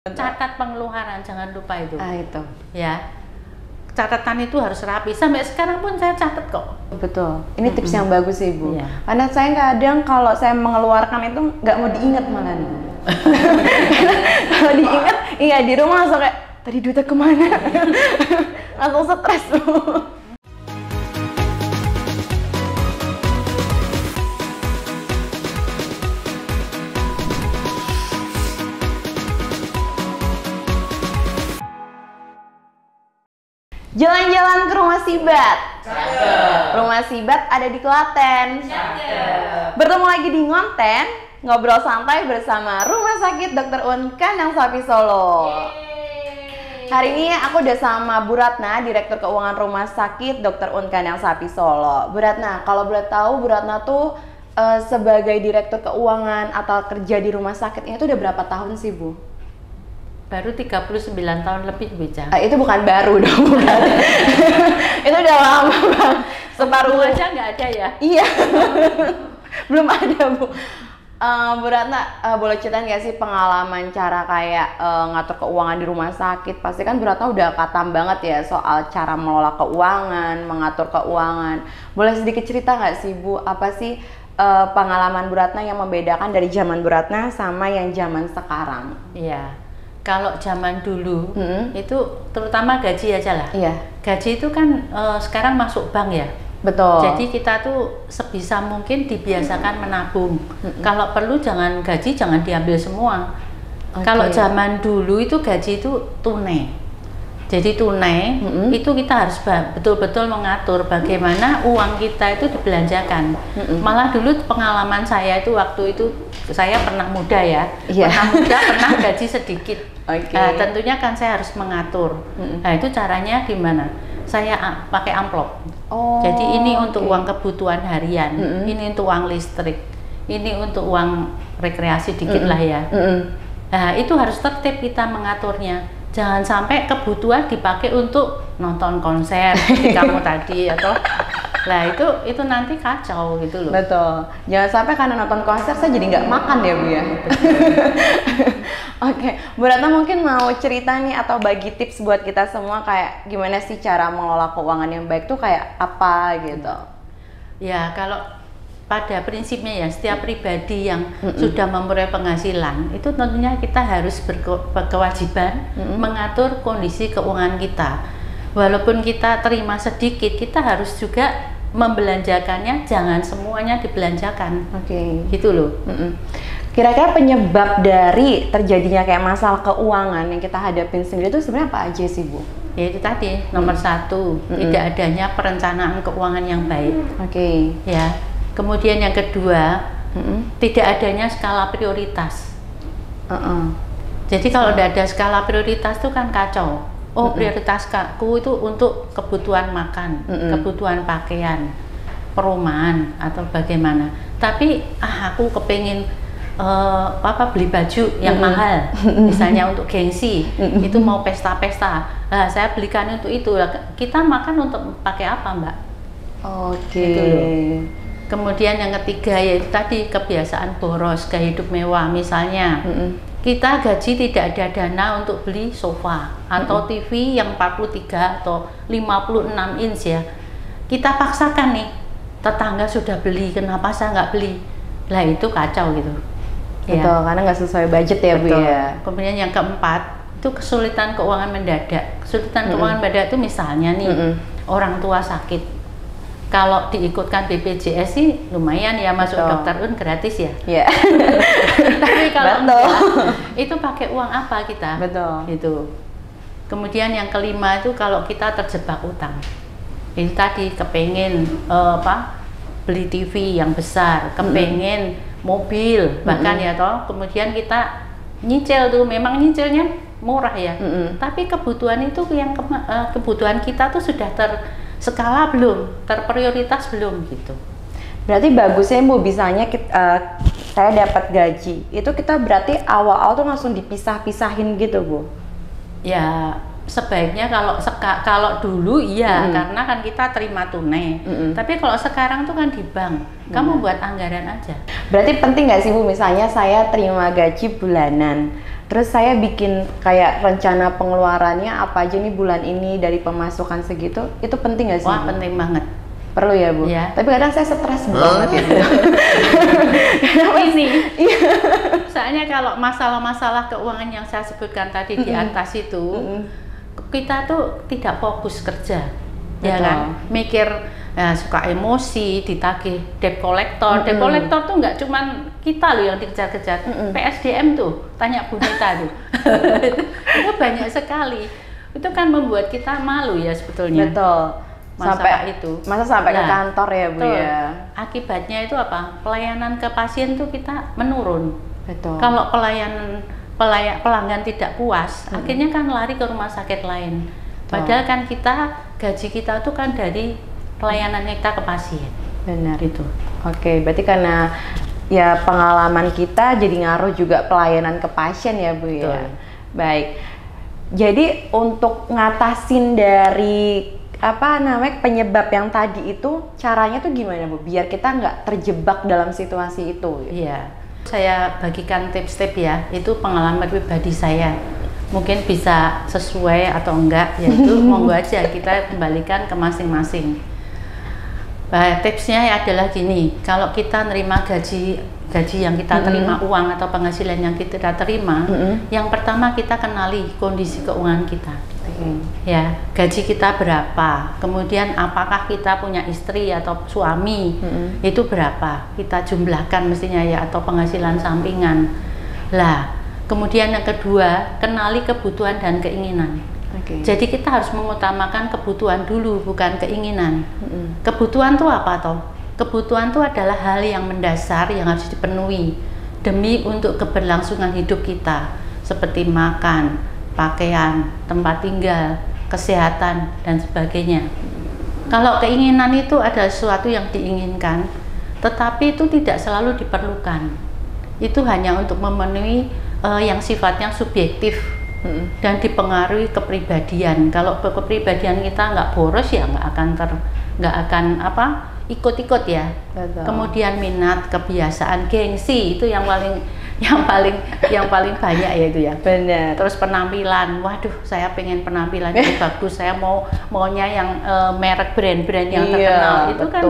Catat pengeluaran, jangan lupa itu. Itu. Ya. Catatan itu harus rapi. Sampai sekarang pun saya catat kok. Betul. Ini tips yang bagus sih, Ibu. Iya. Karena saya kadang kalau saya mengeluarkan itu nggak mau diingat malah. Kalau diingat, iya di rumah langsung kayak tadi duitnya kemana? Langsung stres tuh. Jalan-jalan ke Rumah Sibat. Rumah Sibat ada di Klaten. Bertemu lagi di Ngonten, ngobrol santai bersama Rumah Sakit Dr. Un Kandang Sapi Solo. Hari ini aku udah sama Bu Ratna, Direktur Keuangan Rumah Sakit Dr. Un Kandang Sapi Solo. Bu Ratna, kalau boleh tahu Bu Ratna tuh sebagai Direktur Keuangan atau kerja di rumah sakit ini tuh udah berapa tahun sih, Bu? Baru 39 tahun lebih, bicara. Itu bukan baru dong, bukan. Itu udah lama, Bang. Separuh aja nggak ada ya? Iya. Belum ada, Bu. Bu Ratna, boleh ceritain nggak sih pengalaman cara kayak ngatur keuangan di rumah sakit? Pasti kan Bu Ratna udah katam banget ya soal cara mengelola keuangan, mengatur keuangan. Boleh sedikit cerita nggak sih, Bu? Apa sih pengalaman Bu Ratna yang membedakan dari zaman Bu Ratna sama yang zaman sekarang? Iya. Kalau zaman dulu itu terutama gaji aja lah. Iya. Gaji itu kan sekarang masuk bank ya. Betul. Jadi kita tuh sebisa mungkin dibiasakan menabung. Kalau perlu jangan gaji jangan diambil semua. Kalau zaman dulu itu gaji itu tunai. Jadi tunai itu kita harus betul-betul mengatur bagaimana uang kita itu dibelanjakan. Malah dulu pengalaman saya itu waktu itu saya pernah muda ya, pernah muda, pernah gaji sedikit. Nah, tentunya kan saya harus mengatur. Nah itu caranya gimana? Saya pakai amplop. Jadi ini untuk uang kebutuhan harian, ini untuk uang listrik, ini untuk uang rekreasi dikit lah ya. Nah itu harus tertib kita mengaturnya. Jangan sampai kebutuhan dipakai untuk nonton konser seperti kamu tadi atau lah itu nanti kacau gitu loh. Betul. Jangan sampai karena nonton konser saya jadi nggak makan ya, Bu ya. Oke, Bu Ratna mungkin mau cerita nih atau bagi tips buat kita semua kayak gimana sih cara mengelola keuangan yang baik tuh kayak apa gitu. Ya, kalau pada prinsipnya ya setiap pribadi yang sudah memperoleh penghasilan itu tentunya kita harus berkewajiban mengatur kondisi keuangan kita. Walaupun kita terima sedikit, kita harus juga membelanjakannya, jangan semuanya dibelanjakan. Gitu loh. Kira-kira penyebab dari terjadinya kayak masalah keuangan yang kita hadapin sendiri itu sebenarnya apa aja sih, Bu? Ya itu tadi nomor satu, tidak adanya perencanaan keuangan yang baik. Ya. Kemudian yang kedua, tidak adanya skala prioritas. Jadi kalau tidak ada skala prioritas itu kan kacau. Prioritasku itu untuk kebutuhan makan, kebutuhan pakaian, perumahan atau bagaimana. Tapi aku kepingin beli baju yang mahal, misalnya untuk gengsi, itu mau pesta-pesta. Saya belikan untuk itu. Kita makan untuk pakai apa, Mbak? Gitu loh. Kemudian yang ketiga yaitu tadi kebiasaan boros, gaya hidup mewah. Misalnya kita gaji tidak ada dana untuk beli sofa atau TV yang 43 atau 56 inch ya. Kita paksakan nih, tetangga sudah beli, kenapa saya nggak beli? Lah itu kacau gitu. Betul, karena nggak sesuai budget ya, Bu ya. Kemudian yang keempat itu kesulitan keuangan mendadak. Kesulitan keuangan mendadak itu misalnya nih orang tua sakit. Kalau diikutkan BPJS sih lumayan ya, masuk dokter Un gratis ya. Tapi kalau enggak, itu pakai uang apa kita? Itu. Kemudian yang kelima itu kalau kita terjebak utang. Itu tadi kepengen beli TV yang besar, kepengen mobil bahkan ya toh. Kemudian kita nyicil tuh, memang nyicilnya murah ya. Tapi kebutuhan itu yang kebutuhan kita tuh sudah skala belum, terprioritas belum gitu. Berarti bagusnya Bu, bisanya saya dapat gaji, itu kita berarti awal-awal tuh langsung dipisah-pisahin gitu, Bu? Ya sebaiknya kalau dulu iya, karena kan kita terima tunai. Tapi kalau sekarang tuh kan di bank, kamu buat anggaran aja. Berarti penting nggak sih Bu, misalnya saya terima gaji bulanan, Terus saya bikin kayak rencana pengeluarannya apa aja nih bulan ini dari pemasukan segitu, itu penting nggak sih? Wah, penting banget. Perlu ya Bu? Ya. Tapi kadang saya stres banget ya. Ini soalnya kalau masalah-masalah keuangan yang saya sebutkan tadi di atas itu, kita tuh tidak fokus kerja. Ya kan, mikir suka emosi, ditagih debt collector. Debt collector tuh nggak cuman kita loh yang dikejar-kejar, PSDM tuh, tanya Bu Nita tuh. Itu banyak sekali. Itu kan membuat kita malu ya sebetulnya. Betul. Masa sampai ke kantor ya Bu ya. Akibatnya itu apa? Pelayanan ke pasien tuh kita menurun. Betul. Kalau pelanggan tidak puas, akhirnya kan lari ke rumah sakit lain. Padahal kan gaji kita tuh kan dari pelayanan kita ke pasien. Benar itu. Oke, berarti karena ya pengalaman kita jadi ngaruh juga pelayanan ke pasien ya Bu ya. Betul. Baik. Jadi untuk ngatasin dari penyebab yang tadi itu caranya tuh gimana Bu? Biar kita nggak terjebak dalam situasi itu. Iya. Saya bagikan tips-tips ya. Itu pengalaman pribadi saya. Mungkin bisa sesuai atau enggak, yaitu monggo aja kita kembalikan ke masing-masing. Tipsnya adalah gini, kalau kita nerima gaji yang kita terima, uang atau penghasilan yang kita terima, yang pertama kita kenali kondisi keuangan kita. Ya, gaji kita berapa, kemudian apakah kita punya istri atau suami, itu berapa, kita jumlahkan mestinya ya, atau penghasilan sampingan lah. Kemudian yang kedua, kenali kebutuhan dan keinginan. Jadi kita harus mengutamakan kebutuhan dulu, bukan keinginan. Kebutuhan itu apa toh? Kebutuhan itu adalah hal yang mendasar yang harus dipenuhi demi untuk keberlangsungan hidup kita, seperti makan, pakaian, tempat tinggal, kesehatan, dan sebagainya. Kalau keinginan itu adalah sesuatu yang diinginkan, tetapi itu tidak selalu diperlukan. Itu hanya untuk memenuhi yang sifatnya subjektif dan dipengaruhi kepribadian. Kalau kepribadian kita nggak boros ya nggak akan ikut-ikut ya. Betul. Kemudian minat, kebiasaan, gengsi itu yang paling banyak ya itu ya. Benar. Terus penampilan, waduh saya pengen penampilan yang bagus, saya maunya yang merek brand-brand yang terkenal. Itu kan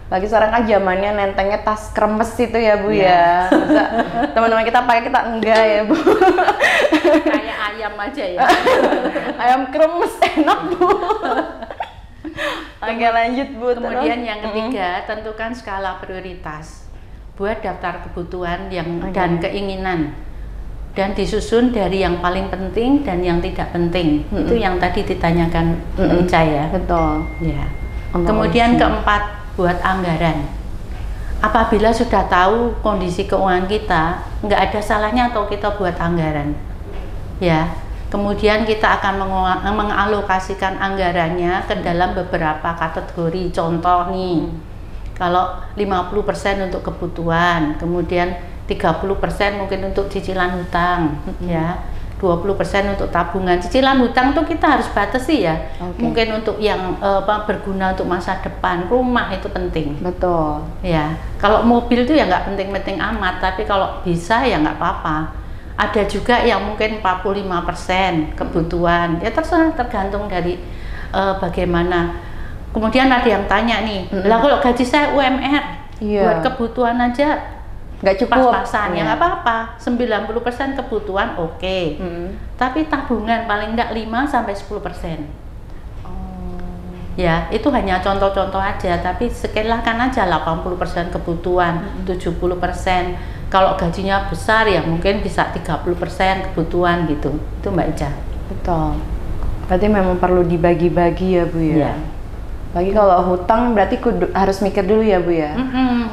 lagi sekarang kan zamannya nentengnya tas kremes itu ya Bu ya. Masa teman-teman kita pakai, kita enggak ya Bu. Kayak ayam aja ya. Ayam kremes enak Bu. Oke lanjut Bu. Kemudian yang ketiga, tentukan skala prioritas. Buat daftar kebutuhan dan keinginan, dan disusun dari yang paling penting dan yang tidak penting. Itu yang tadi ditanyakan Ica ya. Betul. Ya. Kemudian keempat, buat anggaran. Apabila sudah tahu kondisi keuangan kita, nggak ada salahnya atau kita buat anggaran. Ya. Kemudian kita akan mengalokasikan anggarannya ke dalam beberapa kategori. Contoh nih, kalau 50% untuk kebutuhan, kemudian 30% mungkin untuk cicilan hutang, ya, 20% untuk tabungan. Cicilan hutang tuh kita harus batasi ya. Mungkin untuk yang berguna untuk masa depan, rumah itu penting. Betul. Ya, kalau mobil itu ya nggak penting-penting amat, tapi kalau bisa ya nggak apa-apa. Ada juga yang mungkin 45% kebutuhan, ya terserah, tergantung dari bagaimana. Kemudian ada yang tanya nih, lah kalau gaji saya UMR, buat kebutuhan aja nggak cukup, pas-pasan, ya nggak apa-apa, 90% kebutuhan oke. Tapi tabungan paling enggak 5-10%. Ya, itu hanya contoh-contoh aja, tapi sekelahkan aja 80% kebutuhan, 70%. Kalau gajinya besar ya mungkin bisa 30% kebutuhan gitu. Itu Mbak Ica. Betul. Berarti memang perlu dibagi-bagi ya Bu ya. Bagi kalau hutang berarti harus mikir dulu ya Bu ya.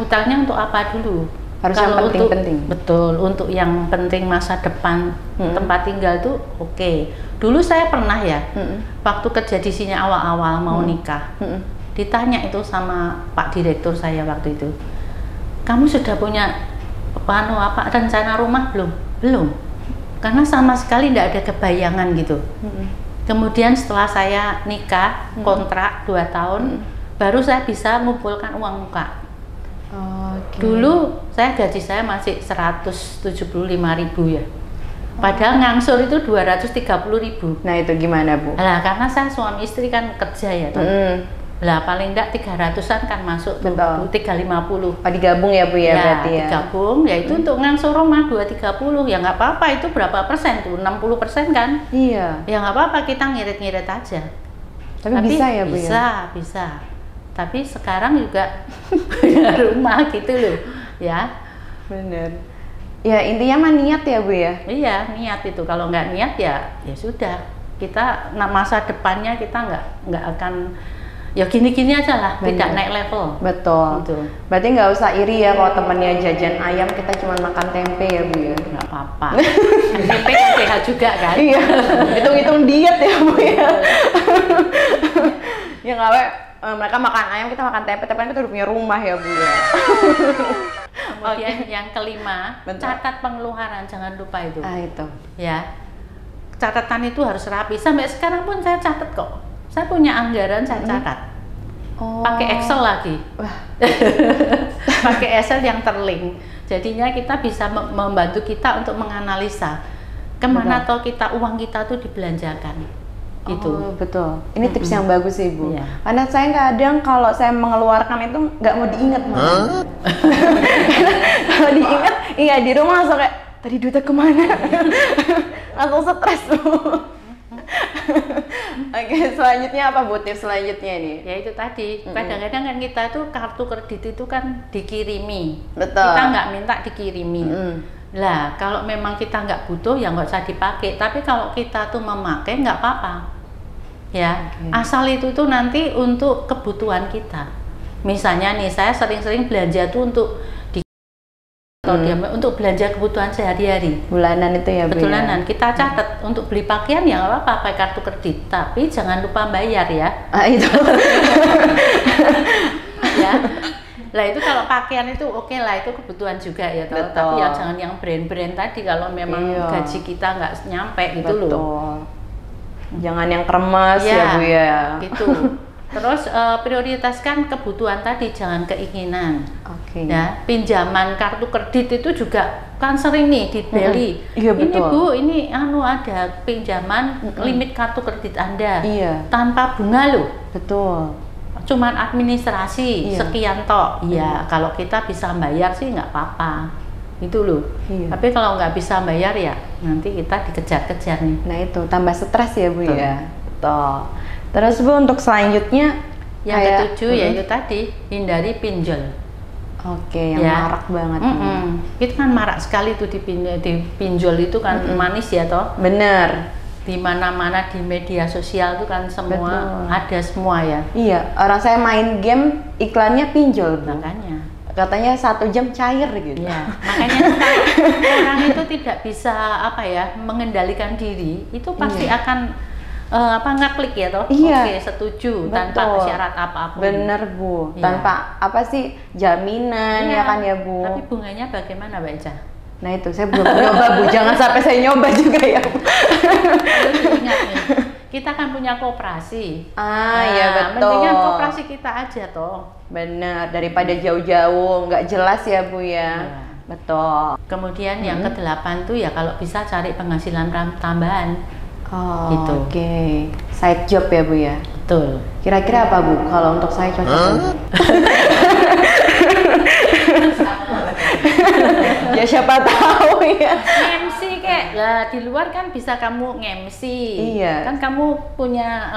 Hutangnya untuk apa dulu? Harus yang penting-penting. Betul, untuk yang penting masa depan, tempat tinggal tuh oke. Dulu saya pernah ya, waktu kerja di sini awal-awal mau nikah, ditanya itu sama Pak Direktur saya waktu itu, kamu sudah punya rencana rumah belum? Belum, karena sama sekali tidak ada kebayangan gitu. Kemudian setelah saya nikah, kontrak 2 tahun, baru saya bisa mengumpulkan uang muka. Dulu gaji saya masih 175.000 ya. Padahal ngangsur itu 230.000. Nah itu gimana Bu? Lah karena saya suami istri kan kerja ya toh. Lah paling enggak 300-an kan masuk tuh, 350. Oh digabung ya Bu ya, berarti ya? Digabung, ya itu untuk ngangsur rumah 230, ya nggak apa-apa, itu berapa persen tuh, 60% kan? Iya. Ya nggak apa-apa, kita ngirit-ngirit aja. Tapi bisa ya Bu ya? Bisa. Tapi sekarang juga punya rumah gitu loh, ya. Bener. Ya intinya mah niat ya Bu ya? Iya, niat itu. Kalau nggak niat ya sudah. Kita masa depannya kita nggak akan ya gini-gini aja lah, tidak naik level. Betul. Gitu. Berarti nggak usah iri ya kalau temennya jajan ayam, kita cuma makan tempe ya Bu ya? Nggak apa-apa. Tempe kan sehat juga kan? Iya, hitung-hitung diet ya Bu ya? Ya nggak, mereka makan ayam, kita makan tempe, tapi kan kita udah punya rumah ya Bu ya? Kemudian yang kelima, catat pengeluaran, jangan lupa itu. Itu. Ya, catatan itu harus rapi. Sampai sekarang pun saya catat kok. Saya punya anggaran, saya catat. Pakai Excel lagi. Pakai Excel yang terlink. Jadinya kita bisa membantu kita untuk menganalisa kemana toh uang kita tuh dibelanjakan. Itu betul. Ini tips yang bagus sih Bu. Karena saya kadang kalau saya mengeluarkan itu nggak mau diingat. Kalau diingat, iya di rumah langsung kayak tadi duitnya kemana? Langsung stres Bu. Oke, selanjutnya apa Bu tips selanjutnya nih? Ya itu tadi, kadang-kadang kan kita tuh kartu kredit itu kan dikirimi. Betul. Kita nggak minta dikirimi. Lah kalau memang kita nggak butuh ya nggak usah dipakai. Tapi kalau kita tuh memakai nggak apa-apa. Ya, asal itu tuh nanti untuk kebutuhan kita. Misalnya nih, saya sering-sering belanja tuh untuk untuk belanja kebutuhan sehari-hari. Bulanan itu ya Bu? Bulanan. Kita catat untuk beli pakaian ya nggak apa-apa pakai kartu kredit, tapi jangan lupa bayar ya. Itu. Ya. Lah itu kalau pakaian itu oke lah, itu kebutuhan juga ya toh. Tapi ya jangan yang brand-brand tadi kalau memang gaji kita nggak nyampe gitu loh. Jangan yang kremes ya Bu ya. Gitu. Terus prioritaskan kebutuhan tadi, jangan keinginan. Ya, pinjaman kartu kredit itu juga kan sering nih dibeli. Iya, ini Bu, ini ada pinjaman limit kartu kredit Anda. Tanpa bunga loh. Betul. Cuman administrasi sekian tok. Iya, kalau kita bisa bayar sih nggak apa-apa. Itu loh. Tapi kalau nggak bisa bayar ya nanti kita dikejar-kejar nih. Nah itu tambah stres ya Bu ya. Betul. Terus Bu untuk selanjutnya yang ketujuh yaitu tadi hindari pinjol. Yang marak banget. Itu kan marak sekali tuh di pinjol itu kan manis ya toh. Bener. Di mana-mana di media sosial itu kan semua ada semua ya. Iya, orang saya main game iklannya pinjol. Makanya. Katanya 1 jam cair gitu. Ya, makanya orang itu tidak bisa mengendalikan diri, itu pasti akan ngeklik ya toh. Oke, setuju. Tanpa syarat apapun. Bener Bu. Tanpa jaminan ya kan ya Bu. Tapi bunganya bagaimana Mbak Eca? Nah itu saya belum nyoba Bu. Jangan sampai saya nyoba juga ya Bu. Ingat nih, kita kan punya koperasi. Iya betul. Mendingan koperasi kita aja toh. Bener, daripada jauh-jauh nggak jelas ya Bu ya. Betul. Kemudian yang ke-8 tuh ya kalau bisa cari penghasilan tambahan. Gitu. Side job ya Bu ya. Betul. Kira-kira apa Bu kalau untuk saya cocok? Ya siapa tahu ya. MC kek. Lah di luar kan bisa kamu nge-MC. Kan kamu punya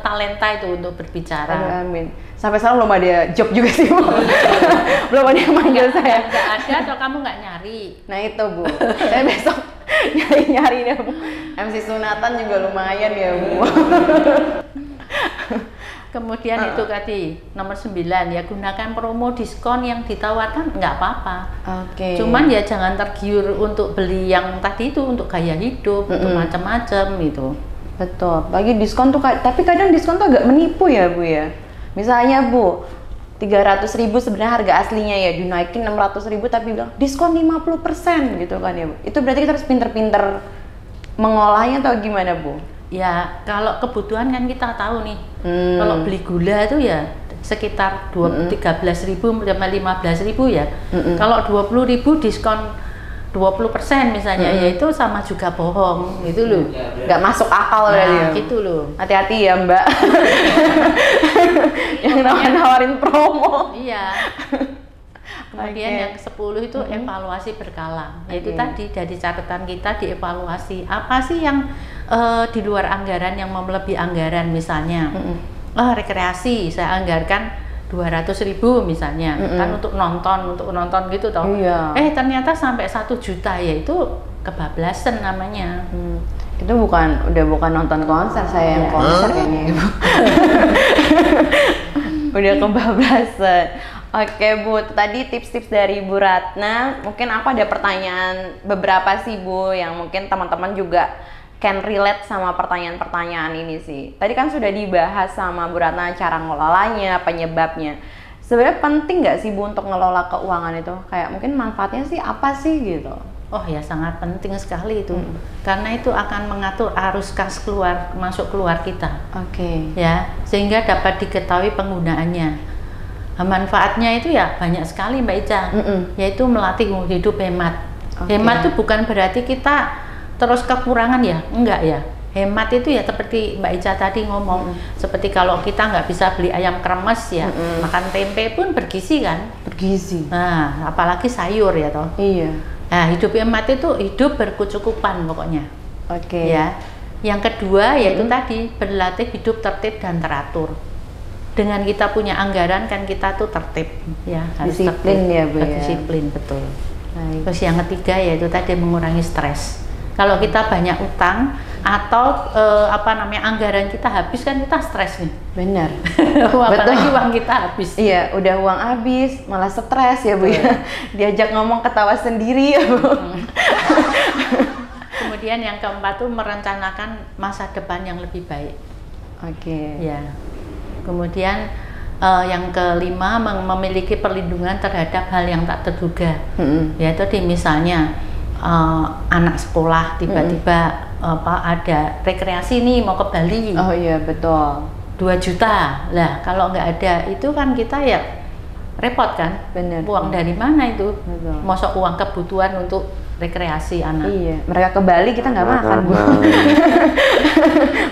talenta itu untuk berbicara. Amin. Sampai sekarang belum ada job juga sih Bu. Belum ada yang manggil saya. Nggak ada atau kamu nggak nyari. Nah itu Bu. Saya besok nyari deh Bu. MC sunatan juga lumayan ya Bu. Kemudian itu tadi nomor 9 ya, gunakan promo diskon yang ditawarkan, nggak apa-apa. Cuman ya jangan tergiur untuk beli yang tadi itu untuk gaya hidup, untuk macam-macam itu. Betul. Bagi diskon tuh, tapi kadang diskon tuh agak menipu ya Bu ya. Misalnya Bu, 300.000 sebenarnya harga aslinya ya dinaikin 600.000 tapi bilang diskon 50% gitu kan ya Bu. Itu berarti kita harus pinter-pinter mengolahnya atau gimana Bu? Ya kalau kebutuhan kan kita tahu nih. Kalau beli gula itu ya sekitar 13.000 sampai 15.000 ya. Kalau 20.000 diskon 20% misalnya, ya itu sama juga bohong gitu loh. Nggak masuk akal ya. Gitu loh. Hati-hati ya Mbak. Yang nawarin promo. Iya. Kemudian yang ke-10 itu evaluasi berkala. Yaitu tadi dari catatan kita dievaluasi. Apa sih yang di luar anggaran yang melebihi anggaran misalnya. Rekreasi saya anggarkan 200.000 misalnya kan untuk nonton gitu toh. Ternyata sampai 1 juta, ya itu kebablasan namanya. Itu udah bukan nonton konser, saya yang konser kayaknya Ibu. Udah kebablasan. Oke Bu, tadi tips-tips dari Bu Ratna. Mungkin aku ada pertanyaan beberapa sih Bu, yang mungkin teman-teman juga can relate sama pertanyaan-pertanyaan ini sih. Tadi kan sudah dibahas sama Bu Ratna cara ngelolanya, penyebabnya. Sebenarnya penting nggak sih Bu untuk ngelola keuangan itu? Kayak mungkin manfaatnya sih apa sih gitu? Oh ya, sangat penting sekali itu. Karena itu akan mengatur arus kas masuk keluar kita. Ya, sehingga dapat diketahui penggunaannya. Manfaatnya itu ya banyak sekali Mbak Ica. Yaitu melatih hidup hemat. Hemat itu bukan berarti kita terus kekurangan ya, enggak ya. Hemat itu ya seperti Mbak Ica tadi ngomong, seperti kalau kita nggak bisa beli ayam kremes ya, makan tempe pun bergizi kan? Bergizi. Nah, apalagi sayur ya toh. Iya. Nah, hidup hemat itu hidup berkecukupan pokoknya. Ya. Yang kedua yaitu tadi berlatih hidup tertib dan teratur. Dengan kita punya anggaran kan kita tuh tertib ya, harus disiplin tertib, ya Bu ya. Disiplin, betul. Terus yang ketiga yaitu tadi mengurangi stres. Kalau kita banyak utang atau anggaran kita habis kan kita stres nih. Benar. Apalagi uang kita habis. Iya, udah uang habis malah stres ya Bu ya. Diajak ngomong ketawa sendiri ya Bu. Kemudian yang keempat tuh merencanakan masa depan yang lebih baik. Ya. Kemudian yang kelima memiliki perlindungan terhadap hal yang tak terduga. Yaitu misalnya anak sekolah tiba-tiba ada rekreasi nih mau ke Bali. Oh iya betul. 2 juta lah, kalau nggak ada itu kan kita ya repot kan. Bener. Uang dari mana itu? Masuk uang kebutuhan untuk rekreasi anak. Iya, mereka ke Bali kita nggak makan Bu.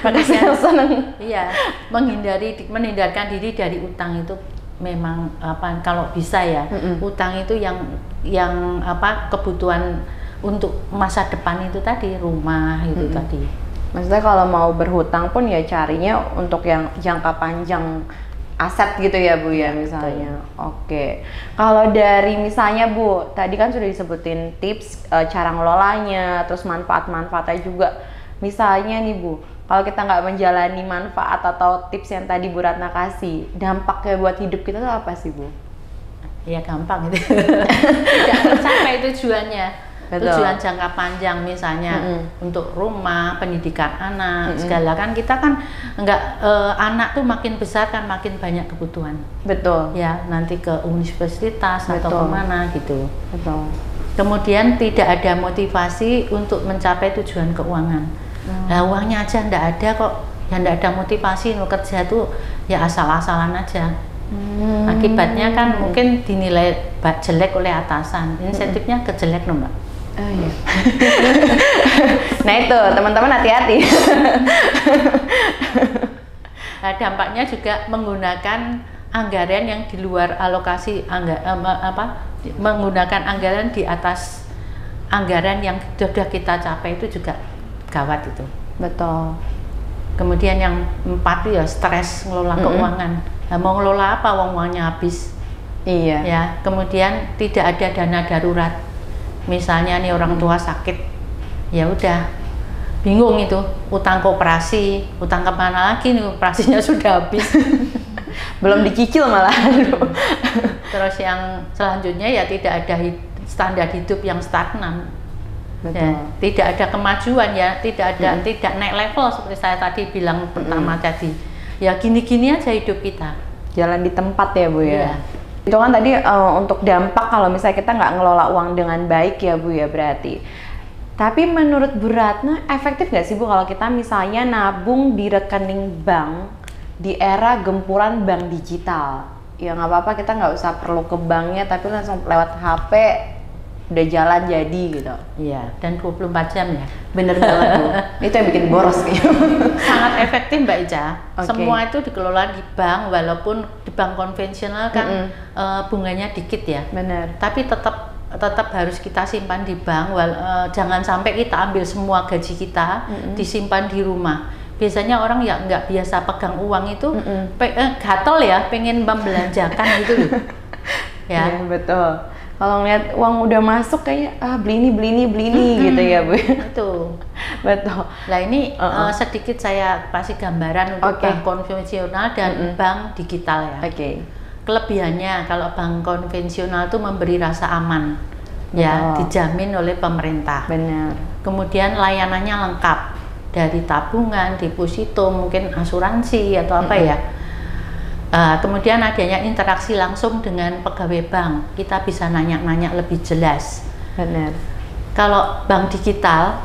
Makanya seneng. Iya, menghindarkan diri dari utang itu memang kalau bisa ya. Utang itu yang kebutuhan untuk masa depan itu tadi, rumah itu tadi. Maksudnya kalau mau berhutang pun ya carinya untuk yang jangka panjang, aset gitu ya Bu ya misalnya. Kalau dari misalnya Bu, tadi kan sudah disebutin tips cara ngelolanya, terus manfaat-manfaatnya juga. Misalnya nih Bu, kalau kita nggak menjalani manfaat atau tips yang tadi Bu Ratna kasih, dampaknya buat hidup kita tuh apa sih Bu? Ya gampang itu. Tidak tercapai tujuannya. Tujuan jangka panjang misalnya untuk rumah, pendidikan anak, segala kan kita kan enggak anak tuh makin besar kan makin banyak kebutuhan. Betul. Ya, nanti ke universitas atau kemana gitu. Betul. Kemudian tidak ada motivasi untuk mencapai tujuan keuangan. Nah, uangnya aja enggak ada kok. Ya enggak ada motivasi untuk kerja tuh ya asal-asalan aja. Akibatnya kan mungkin dinilai jelek oleh atasan. Insentifnya kejelek loh Mbak. Iya. Nah itu teman-teman hati-hati. Nah, dampaknya juga menggunakan anggaran yang di luar alokasi menggunakan anggaran di atas anggaran yang sudah kita capai itu juga gawat itu. Betul. Kemudian yang 4 ya stres ngelola keuangan. Nah, mau ngelola apa uangnya habis? Iya. Ya, kemudian tidak ada dana darurat. Misalnya nih orang tua sakit, ya udah bingung itu utang koperasi, utang kemana lagi nih, operasinya sudah habis. Belum dicicil malah. Terus yang selanjutnya ya tidak ada standar hidup yang stagnan. Ya, tidak ada kemajuan ya, tidak naik level seperti saya tadi bilang pertama tadi. Ya gini-gini aja hidup kita. Jalan di tempat ya Bu ya. Itu kan tadi untuk dampak kalau misalnya kita nggak ngelola uang dengan baik ya Bu ya berarti. Tapi menurut Bu Ratna efektif nggak sih Bu kalau kita misalnya nabung di rekening bank di era gempuran bank digital? Ya nggak apa-apa, kita nggak usah perlu ke banknya tapi langsung lewat HP udah jalan jadi gitu. Iya, dan 24 jam ya. Bener banget Bu. Itu yang bikin boros kayaknya. Sangat efektif Mbak Ica. Semua itu dikelola di bank, walaupun di bank konvensional kan bunganya dikit ya. Bener. Tapi tetap harus kita simpan di bank. Jangan sampai kita ambil semua gaji kita disimpan di rumah. Biasanya orang ya nggak biasa pegang uang itu gatel ya, pengen membelanjakan gitu loh. Ya, betul. Kalau ngeliat uang udah masuk kayaknya beli ini gitu ya Bu. Itu betul. Nah ini sedikit saya kasih gambaran untuk bank konvensional dan bank digital ya. Kelebihannya kalau bank konvensional itu memberi rasa aman, ya dijamin oleh pemerintah. Benar. Kemudian layanannya lengkap dari tabungan, deposito, mungkin asuransi atau apa ya. Kemudian adanya interaksi langsung dengan pegawai bank, kita bisa nanya-nanya lebih jelas. Benar. Kalau bank digital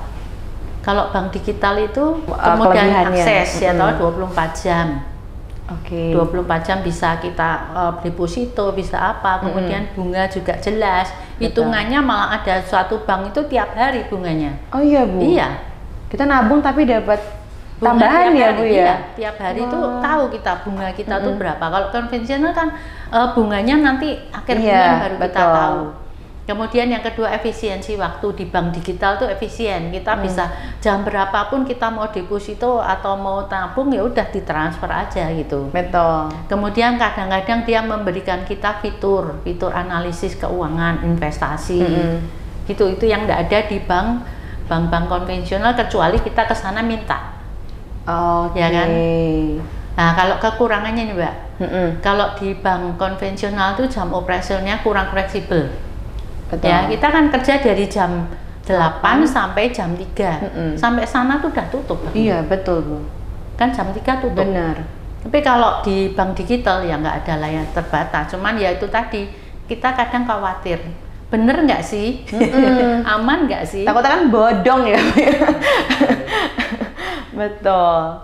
itu kemudian akses ya, 24 jam. 24 jam bisa kita deposito, bisa apa, kemudian bunga juga jelas. Hitungannya malah ada suatu bank itu tiap hari bunganya. Oh iya Bu. Iya. Kita nabung tapi dapat tambahan ya Bu ya? Iya, tiap hari itu tahu kita bunga kita tuh berapa. Kalau konvensional kan bunganya nanti akhir bulan baru kita tahu. Kemudian yang kedua efisiensi waktu di bank digital tuh efisien. Kita bisa jam berapapun kita mau deposito atau mau tabung ya udah ditransfer aja gitu. Betul. Kemudian kadang-kadang dia memberikan kita fitur analisis keuangan, investasi. Gitu, itu yang enggak ada di bank konvensional kecuali kita ke sana minta. Ya kan? Nah, kalau kekurangannya nih Mbak, kalau di bank konvensional tuh jam operasionalnya kurang fleksibel. Betul. Ya, kita kan kerja dari jam 8 sampai jam 3. Sampai sana tuh udah tutup. Iya, betul Bu. Kan jam 3 tutup. Benar. Tapi kalau di bank digital ya nggak ada layanan terbatas. Cuman ya itu tadi, kita kadang khawatir. Bener nggak sih? Aman nggak sih? Takutnya kan bodong ya. Betul.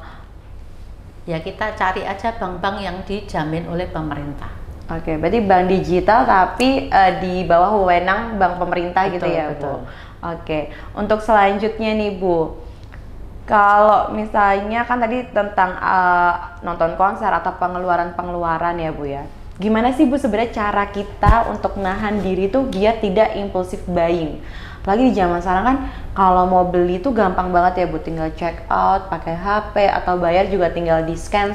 Ya kita cari aja bank-bank yang dijamin oleh pemerintah. Berarti bank digital tapi di bawah wewenang bank pemerintah. Betul, gitu ya betul. Bu. Untuk selanjutnya nih Bu, kalau misalnya kan tadi tentang nonton konser atau pengeluaran ya Bu ya. Gimana sih Bu sebenarnya cara kita untuk nahan diri tuh biar tidak impulsif buying? Apalagi di zaman sekarang kan kalau mau beli tuh gampang banget ya Bu, tinggal check out pakai HP atau bayar juga tinggal di scan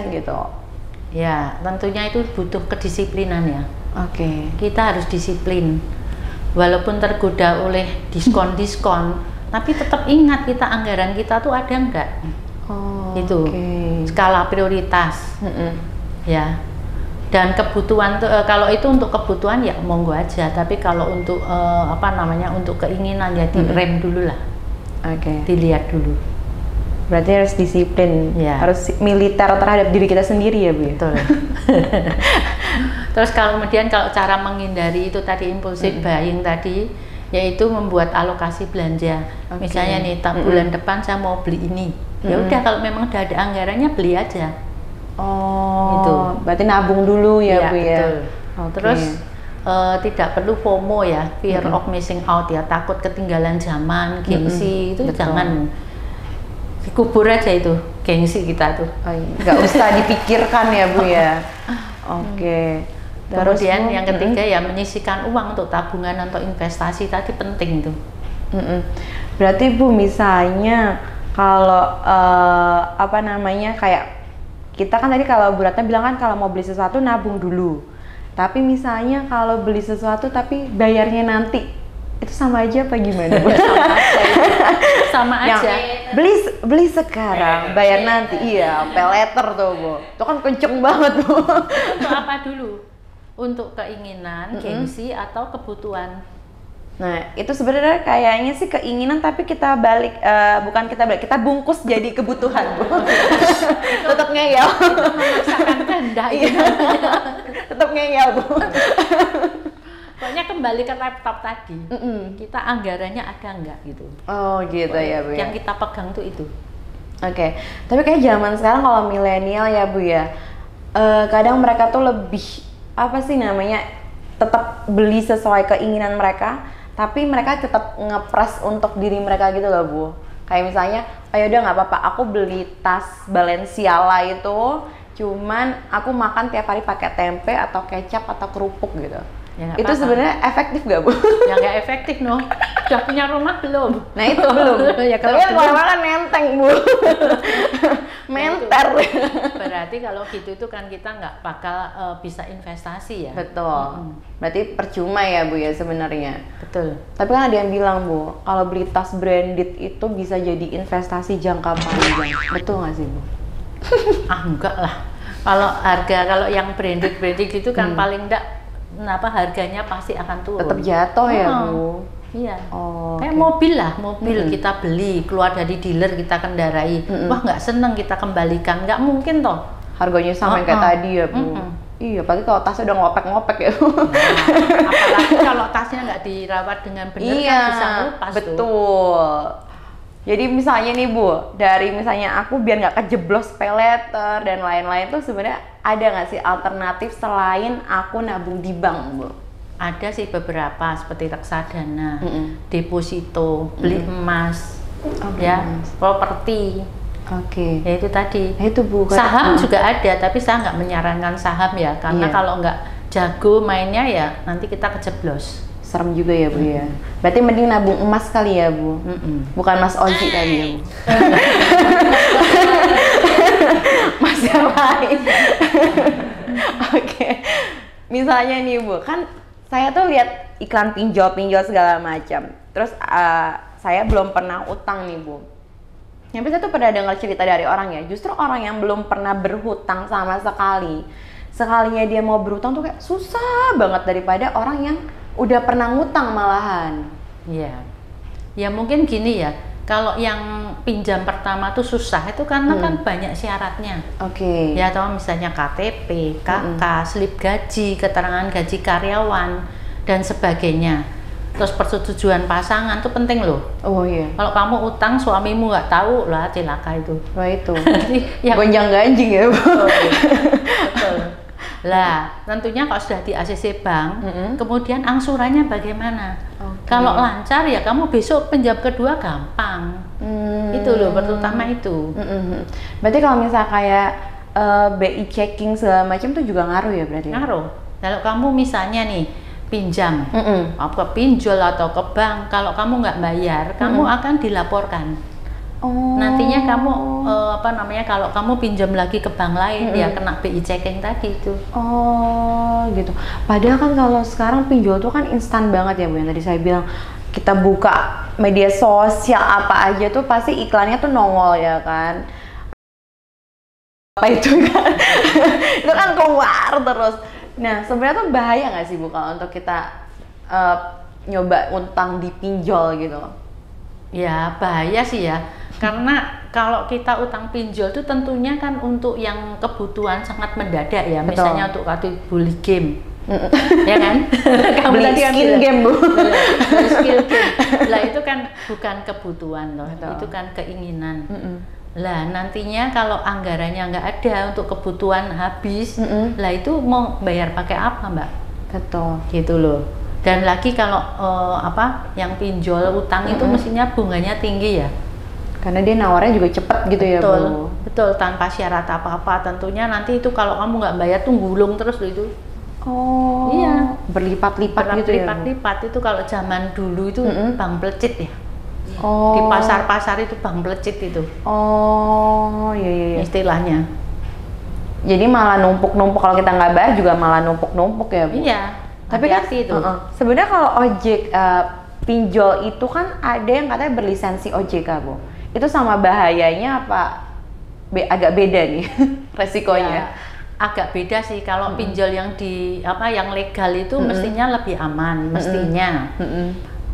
gitu. Ya, tentunya itu butuh kedisiplinan ya. Kita harus disiplin. Walaupun tergoda oleh diskon-diskon, tapi tetap ingat kita anggaran kita tuh ada enggak? Itu skala prioritas. Ya. Dan kebutuhan tuh kalau itu untuk kebutuhan ya monggo aja, tapi kalau untuk untuk keinginan ya direm dulu lah. Dilihat dulu. Berarti harus disiplin, harus militer terhadap diri kita sendiri ya Bu. Betul. Terus kemudian kalau cara menghindari itu tadi impulsif buying tadi, yaitu membuat alokasi belanja. Misalnya nih, bulan depan saya mau beli ini. Ya udah kalau memang udah ada anggarannya beli aja. Gitu. Berarti nabung dulu ya Bu ya. Terus tidak perlu FOMO ya, fear of missing out ya, takut ketinggalan zaman, gengsi itu jangan. Dikubur aja itu gengsi kita tuh. Nggak usah dipikirkan ya Bu ya. Kemudian yang ketiga ya menyisihkan uang untuk tabungan atau investasi tadi penting tuh. Berarti Bu misalnya kalau kayak kita kan tadi kalau Bu Ratna bilang kan kalau mau beli sesuatu nabung dulu. Tapi misalnya kalau beli sesuatu tapi bayarnya nanti, itu sama aja apa gimana Bu? Sama aja. Beli sekarang, bayar nanti. Iya, pay later tuh Bu. Itu kan kenceng banget Bu. Untuk apa dulu? Untuk keinginan, gengsi atau kebutuhan? Nah, itu sebenarnya kayaknya sih keinginan tapi kita kita bungkus jadi kebutuhan Bu. Tetap ngeyel. Itu memaksakan kehendak. Tetap ngeyel Bu. Pokoknya kembali ke laptop tadi. Kita anggarannya ada enggak gitu. Gitu ya Bu. Yang kita pegang tuh itu. Tapi kayak zaman sekarang kalau milenial ya Bu ya, kadang mereka tuh lebih tetap beli sesuai keinginan mereka, tapi mereka tetap ngepres untuk diri mereka gitu loh Bu. Kayak misalnya, ayo udah nggak apa-apa, aku beli tas Balenciaga itu, cuman aku makan tiap hari pakai tempe atau kecap atau kerupuk gitu. Ya, itu sebenarnya efektif gak Bu? Ya nggak efektif no. Udah punya rumah belum? Nah itu belum. Ya, tapi kemana-mana nenteng Bu. Menter. Berarti kalau gitu itu kan kita nggak bakal bisa investasi ya. Betul. Berarti percuma ya Bu ya sebenarnya. Betul. Tapi kan ada yang bilang Bu, kalau beli tas branded itu bisa jadi investasi jangka panjang. Betul nggak sih Bu? Enggak lah. Kalau yang branded itu kan paling enggak harganya pasti akan turun. Tetap jatuh ya Bu. Iya. Kayak mobil lah, kita beli keluar dari dealer kita kendarai. Wah nggak seneng kita kembalikan, nggak mungkin toh. Harganya sama kayak tadi ya Bu. Iya, apalagi kalau tasnya udah ngopek-ngopek ya. Nah, apalagi kalau tasnya nggak dirawat dengan benar kan bisa lepas. Betul. Jadi misalnya nih Bu, dari misalnya aku biar nggak kejeblos pay letter dan lain-lain tuh sebenarnya ada nggak sih alternatif selain aku nabung di bank Bu? Ada sih beberapa seperti reksadana, deposito, beli emas, ya, properti. Oke. Ya itu tadi. Nah, itu Bu. Saham juga ada, tapi saya nggak menyarankan saham ya, karena kalau nggak jago mainnya ya nanti kita kejeblos. Serem juga ya Bu ya. Berarti mending nabung emas kali ya Bu. Bukan Mas Oji tadi ya Bu. Mas yang lain. Oke. Misalnya nih Bu, kan saya tuh lihat iklan pinjol segala macam. Terus saya belum pernah utang nih Bu. Tapi saya tuh pernah dengar cerita dari orang ya, justru orang yang belum pernah berhutang sama sekali, sekalinya dia mau berhutang tuh kayak susah banget daripada orang yang udah pernah ngutang malahan. Iya. Ya mungkin gini ya, kalau yang pinjam pertama tuh susah itu karena kan banyak syaratnya. Oke. Ya atau misalnya KTP, KK, slip gaji, keterangan gaji karyawan dan sebagainya. Terus persetujuan pasangan tuh penting loh. Oh iya. Kalau kamu utang suamimu nggak tahu lah celaka itu. Wah itu. Yang gonjang ganjing ya Bu. Betul. Lah, tentunya kalau sudah di ACC Bank, kemudian angsurannya bagaimana? Kalau lancar ya kamu besok pinjam kedua gampang. Itu loh, terutama itu. Berarti kalau misalnya kayak BI checking segala macam tuh juga ngaruh ya berarti? Ngaruh. Kalau kamu misalnya nih pinjam, ke pinjol atau ke bank, kalau kamu nggak bayar, kamu akan dilaporkan. Nantinya kamu kalau kamu pinjam lagi ke bank lain ya kena BI checking tadi itu. Oh gitu. Padahal kan kalau sekarang pinjol tuh kan instan banget ya Bu, yang tadi saya bilang kita buka media sosial apa aja tuh pasti iklannya tuh nongol ya kan. Apa itu kan? Itu kan keluar terus. Nah sebenarnya tuh bahaya nggak sih Bu kalau untuk kita nyoba utang di pinjol gitu? Ya bahaya sih ya. Karena kalau kita utang pinjol itu tentunya kan untuk yang kebutuhan sangat mendadak ya. Betul. Misalnya untuk beli game, ya kan? Kamu beli skill game Bu. Beli skill game. Lah itu kan bukan kebutuhan loh, itu kan keinginan. Lah nantinya kalau anggarannya nggak ada untuk kebutuhan habis, lah itu mau bayar pakai apa Mbak? Betul. Gitu loh. Dan lagi kalau yang pinjol utang itu mestinya bunganya tinggi ya. Karena dia nawarnya juga cepet gitu ya Bu. Betul, tanpa syarat apa-apa. Tentunya nanti itu kalau kamu nggak bayar tuh gulung terus loh itu. Oh iya. Berlipat-lipat gitu ya Bu? Berlipat-lipat itu kalau zaman dulu itu bank pelecit ya. Oh. Di pasar-pasar itu bank pelecit itu. Oh iya. Istilahnya. Jadi malah numpuk-numpuk, kalau kita nggak bayar juga malah numpuk-numpuk ya Bu? Iya. Tapi kan itu. Sebenarnya kalau ojek pinjol itu kan ada yang katanya berlisensi OJK Bu. Itu sama bahayanya apa agak beda nih resikonya? Ya, agak beda sih. Kalau pinjol yang yang legal itu mestinya lebih aman, mestinya.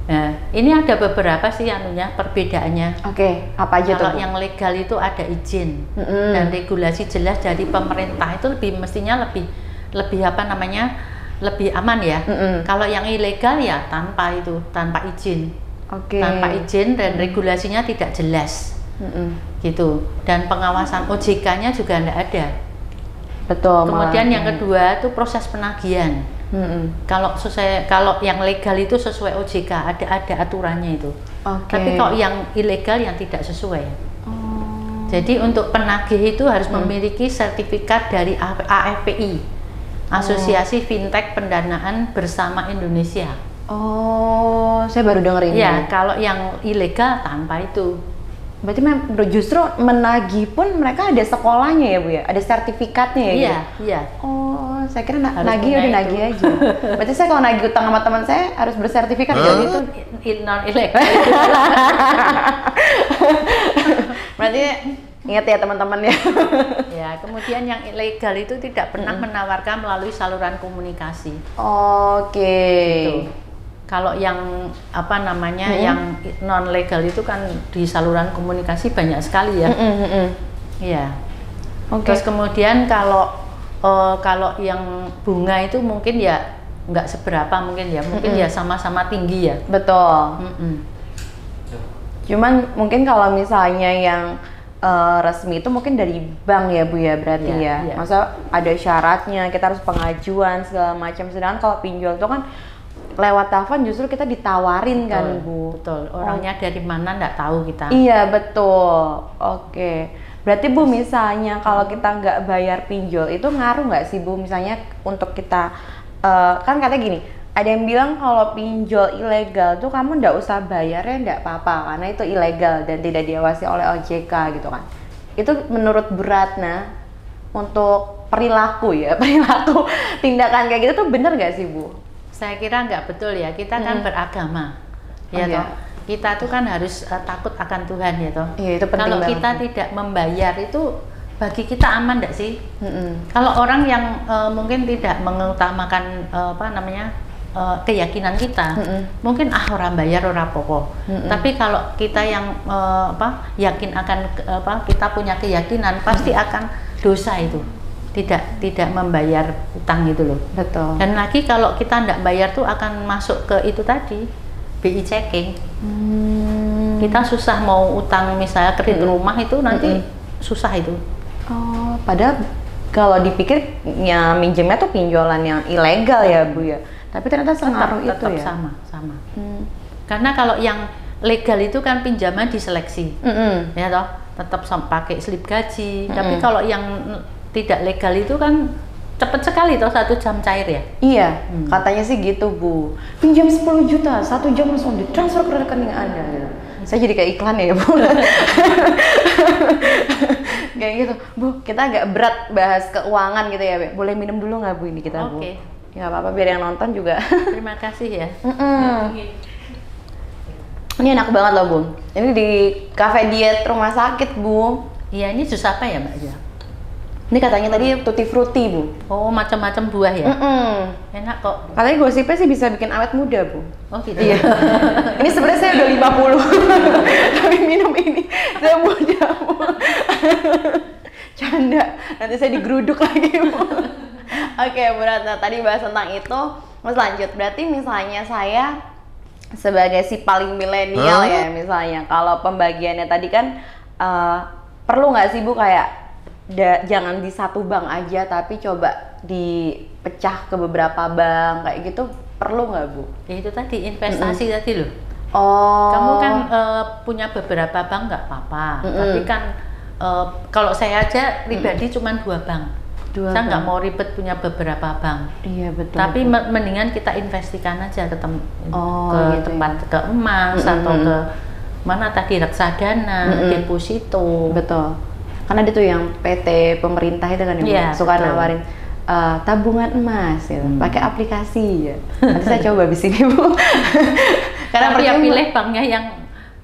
Nah, ini ada beberapa sih perbedaannya. Oke, apa aja tuh? Kalau yang legal itu ada izin dan regulasi jelas dari pemerintah, itu mestinya lebih lebih aman ya. Kalau yang ilegal ya tanpa izin. Tanpa izin dan regulasinya tidak jelas. Gitu. Dan pengawasan OJK-nya juga tidak ada. Betul. Kemudian yang kedua itu proses penagihan. Kalau yang legal itu sesuai OJK, ada aturannya itu. Tapi kalau yang ilegal yang tidak sesuai. Jadi untuk penagih itu harus memiliki sertifikat dari AFPI, Asosiasi Fintech Pendanaan Bersama Indonesia. Saya baru dengar ini. Ya, kalau yang ilegal tanpa itu. Berarti justru menagih pun mereka ada sekolahnya ya Bu ya? Ada sertifikatnya ya? Iya, iya. Saya kira nagih udah nagih aja. Berarti saya kalau nagih utang sama teman saya harus bersertifikat gitu? Itu non ilegal. Berarti ingat ya teman-teman ya. Ya, kemudian yang ilegal itu tidak pernah menawarkan melalui saluran komunikasi. Gitu. Kalau yang yang non legal itu kan di saluran komunikasi banyak sekali ya. Iya. Terus kemudian kalau yang bunga itu mungkin ya nggak seberapa mungkin ya sama-sama tinggi ya. Betul. Cuman mungkin kalau misalnya yang resmi itu mungkin dari bank ya Bu ya berarti ya. Masa ada syaratnya, kita harus pengajuan segala macam. Sedangkan kalau pinjol itu kan lewat telepon justru kita ditawarin kan Bu. Betul. Orangnya dari mana nggak tahu kita. Iya betul. Berarti Bu misalnya kalau kita nggak bayar pinjol itu ngaruh nggak sih Bu? Misalnya untuk kita kan katanya gini, ada yang bilang kalau pinjol ilegal tuh kamu nggak usah bayarnya nggak apa-apa karena itu ilegal dan tidak diawasi oleh OJK gitu kan. Itu menurut Bu Ratna untuk perilaku tindakan kayak gitu tuh bener nggak sih Bu? Saya kira nggak betul ya, kita kan beragama, toh. Kita tuh kan harus takut akan Tuhan ya toh. Iya, itu penting kalau banget. kita tidak membayar itu bagi kita aman nggak sih? Kalau orang yang mungkin tidak mengutamakan keyakinan kita, mungkin orang bayar orang pokok. Tapi kalau kita yang yakin akan kita punya keyakinan, pasti akan dosa itu. Tidak membayar utang gitu loh. Betul. Dan lagi kalau kita tidak bayar tuh akan masuk ke itu tadi, BI checking. Kita susah mau utang misalnya kredit rumah itu nanti susah itu. Padahal kalau dipikir ya minjemnya tuh pinjolan yang ilegal ya Bu ya. Tapi ternyata sengaruh itu tetap ya. Sama. Karena kalau yang legal itu kan pinjaman diseleksi, ya toh, tetap pakai slip gaji. Tapi kalau yang tidak legal itu kan cepet sekali toh 1 jam cair ya. Iya, katanya sih gitu Bu. Pinjam 10 juta, 1 jam langsung ditransfer ke rekening Anda gitu. Saya jadi kayak iklan ya Bu. Kayak gitu, Bu. Kita agak berat bahas keuangan gitu ya, boleh minum dulu nggak Bu ini kita Bu? Oke. Ya nggak apa-apa biar yang nonton juga. Terima kasih ya. Ini enak banget loh Bu. Ini di cafe diet rumah sakit Bu. Iya, ini jus apa ya Mbak? Ini katanya tadi tutti frutti Bu. Oh, macam-macam buah ya? Enak kok. Katanya gosipnya sih bisa bikin awet muda Bu. Oh gitu? Iya. Ini sebenarnya saya udah 50 tapi minum ini saya muda Bu. Canda, nanti saya digeruduk lagi Bu. Oke Bu Ratna, tadi bahas tentang itu. Mas lanjut, berarti misalnya saya sebagai si paling milenial ya misalnya, kalau pembagiannya tadi kan perlu nggak sih Bu kayak jangan di satu bank aja tapi coba dipecah ke beberapa bank kayak gitu, perlu nggak Bu? Ya itu tadi investasi tadi loh. Kamu kan punya beberapa bank nggak apa-apa, tapi kan kalau saya aja pribadi cuma 2 bank. Saya nggak mau ribet punya beberapa bank. Iya betul. Tapi mendingan kita investasikan aja ke tempat ke emas atau ke mana tadi reksadana, deposito. Betul. Karena ada tuh yang PT pemerintah itu kan yang suka nawarin tabungan emas gitu, pakai aplikasi ya. Nanti saya coba di sini Bu. Karena pilih banknya yang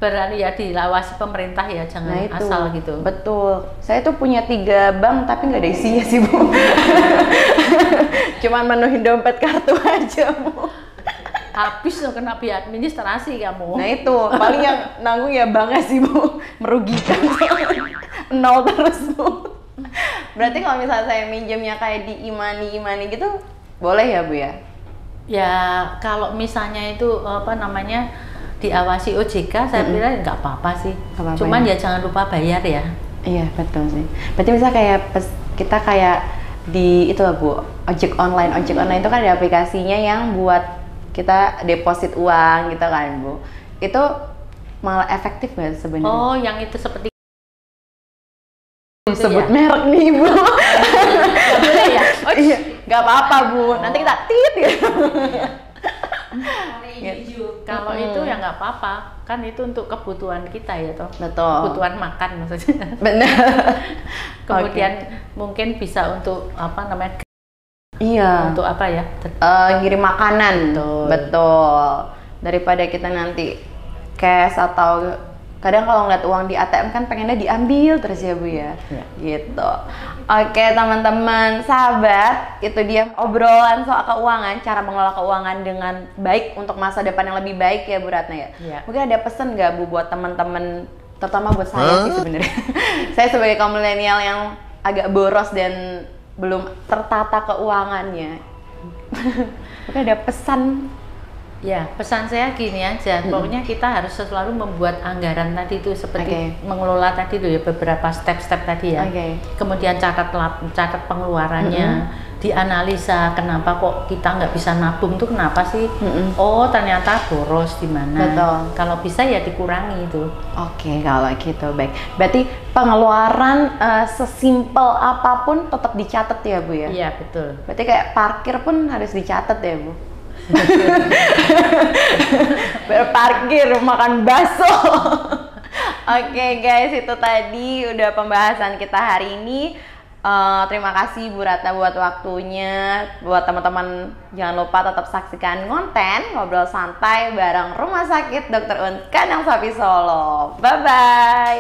berani ya dilawasi pemerintah ya, jangan asal gitu. Betul. Saya tuh punya 3 bank tapi nggak ada isinya sih Bu. Cuman menuhin dompet kartu aja Bu. Habis loh kena biaya administrasi kamu. Nah itu paling yang nanggung ya banknya sih Bu, merugikan. 0 terus Bu. Berarti kalau misalnya saya minjemnya kayak di imani gitu boleh ya Bu ya? Ya kalau misalnya itu diawasi OJK, saya kira nggak apa-apa sih. Cuman ya jangan lupa bayar ya. Iya betul sih. Berarti misalnya kayak kita kayak di itu Bu, ojek online itu kan ada aplikasinya yang buat kita deposit uang gitu kan Bu. Itu malah efektif nggak sebenarnya? Oh, yang itu seperti sebut merek nih Bu. boleh ya? Oh iya, nggak apa-apa Bu. Nanti kita tit ya. Kalau itu ya nggak apa-apa, kan itu untuk kebutuhan kita ya toh. Betul. Kebutuhan makan maksudnya. Benar. Kemudian mungkin bisa untuk apa namanya? Iya. Untuk apa ya? Ngirim makanan. Betul. Daripada kita nanti cash atau kadang kalau ngeliat uang di ATM kan pengennya diambil terus ya Bu ya. Gitu. Oke teman-teman, sahabat, itu dia obrolan soal keuangan, cara mengelola keuangan dengan baik untuk masa depan yang lebih baik ya Bu Ratna ya. Mungkin ada pesan nggak Bu buat teman-teman, terutama buat saya sih sebenarnya. Saya sebagai kaum milenial yang agak boros dan belum tertata keuangannya. Mungkin ada pesan. Ya, pesan saya gini aja, pokoknya kita harus selalu membuat anggaran tadi itu seperti mengelola tadi itu ya, beberapa step-step tadi ya. Kemudian catat pengeluarannya, dianalisa kenapa kok kita nggak bisa nabung tuh kenapa sih? Oh ternyata boros di mana? Kalau bisa ya dikurangi itu. Oke, kalau gitu baik. Berarti pengeluaran sesimpel apapun tetap dicatat ya Bu ya? Iya betul. Berarti kayak parkir pun harus dicatat ya Bu? Berparkir, makan bakso. Oke guys, itu tadi udah pembahasan kita hari ini. Terima kasih Bu Ratna buat waktunya. Buat teman-teman jangan lupa tetap saksikan konten Ngobrol Santai bareng Rumah Sakit Dr. Un Kandang Sapi Solo. Bye bye.